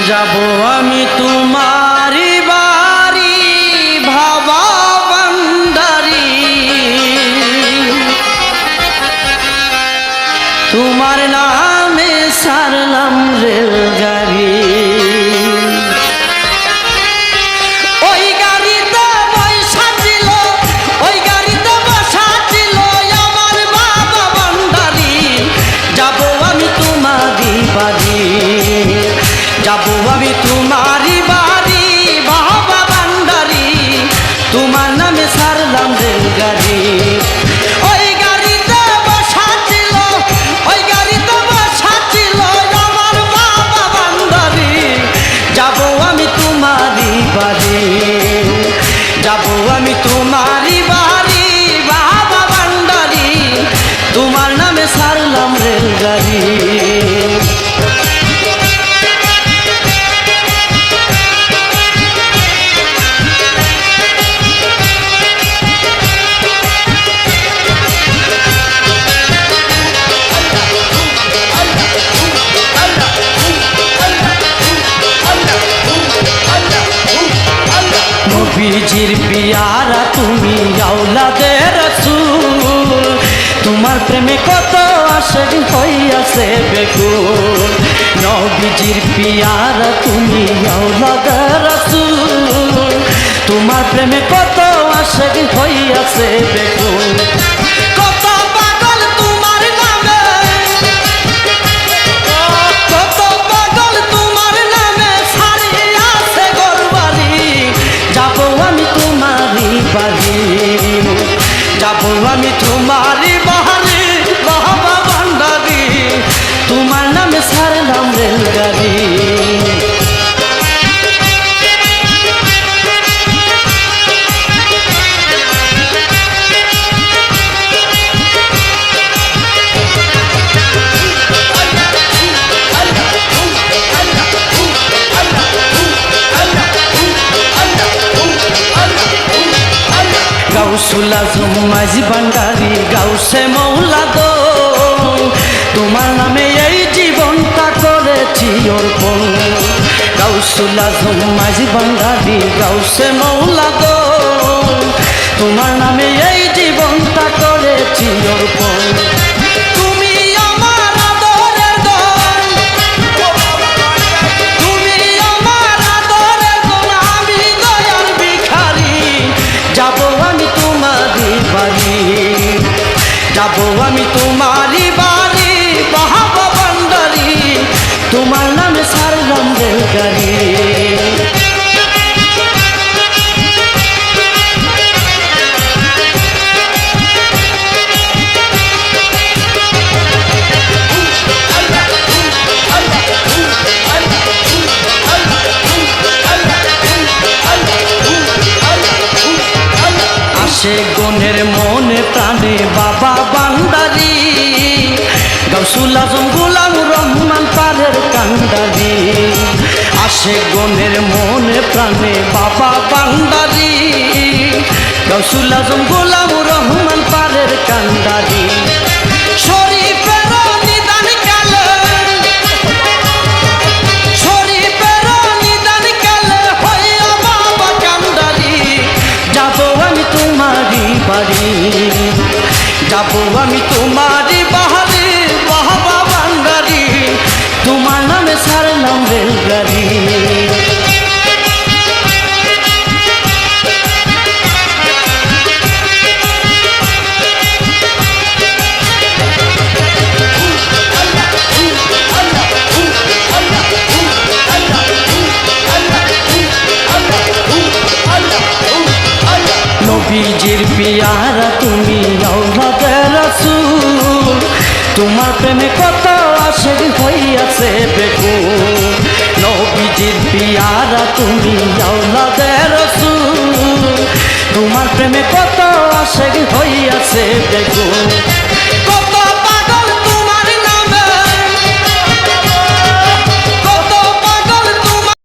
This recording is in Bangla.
যাব আমি তোমারি বাড়ি ভাবা ভান্ডারি, তোমার নামে সারলাম রেলগাড়ি। ওই গাড়িতে বসা ছিল, ওই গাড়িতে বসা ছিল আমার বাবা ভান্ডারি। যাব আমি তোমারি বাড়ি, যাব আমি তোমারি বাড়ি বাবা ভান্ডারি, তোমার নামে সারলাম রেলগাড়ি। ওই গাড়িতে বসা ছিল, ওই গাড়িতে বসা ছিল আমার বাবা ভান্ডারি। যাব আমি তোমারি বাড়ি, যাব আমি তোমারি বাড়ি বাবা ভান্ডারি, তোমার নামে সারলাম রেলগাড়ি। নবীজির পিয়ারা তুমি আওলাদে রাসূল, তোমার প্রেমে কত আশিক হইয়াছে বেকুল। নবীজির পিয়ারা তুমি আওলাদে রাসূল, তোমার প্রেমে কত আশিক হইয়াছে বেকুল। কত পাগল তোমার নামে, কত পাগল তোমার নামে ছাড়িয়াছে ঘরবাড়ি। যাব আমি তোমারি বাড়ি, যাব আমি তোমারি বাড়ি বাবা ভান্ডারি, তোমার নামে সারলাম রেলগাড়ি। গাউসুল আজম মাঝি ভান্ডারি গাউসে মৌলা গো, তোমার নামে এই জীবনটা করেছি অর্পণ। গাউসুল আজম মাঝি ভান্ডারি গাউসে মৌলা গো, তোমার নামে এই জীবনটা করেছি অর্পণ। তুমি আমার আদরের ধন, তুমি আমার আদরের ধন, আমি দয়ার ভিখারি। যাব আমি তোমারি বাড়ি, যাব আমি তোমারি বাড়ি বাবা ভান্ডারি, তোমার নামে সারলাম রেলগাড়ি। আসে গনের মনে প্রাণে বাবা ভান্ডারি, গাউসুল আজম গোলামুর রহমান পারের কান্ডারি। আসে গনের মনে প্রাণে বাবা ভান্ডারি, গাউসুল আজম গোলামুর রহমান পারের কান্ডারি। শরীফের নিদান কালে, শরীফের নিদান কালে হইয়া বাবা কান্ডারি। যাব আমি তোমারি বাড়ি, যাব আমি তোমারি বাড়ি বাবা ভান্ডারি, তোমার নামে সারলাম রেলগাড়ি। নবীজির পিয়ারা তুমি আওলাদে রাসূল, তোমার প্রেমে কত আশিক হইয়াছে বেকুল। নবীজির পিয়ারা তুমি আওলাদে রাসূল, তোমার প্রেমে কত আশিক হইয়াছে বেকুল।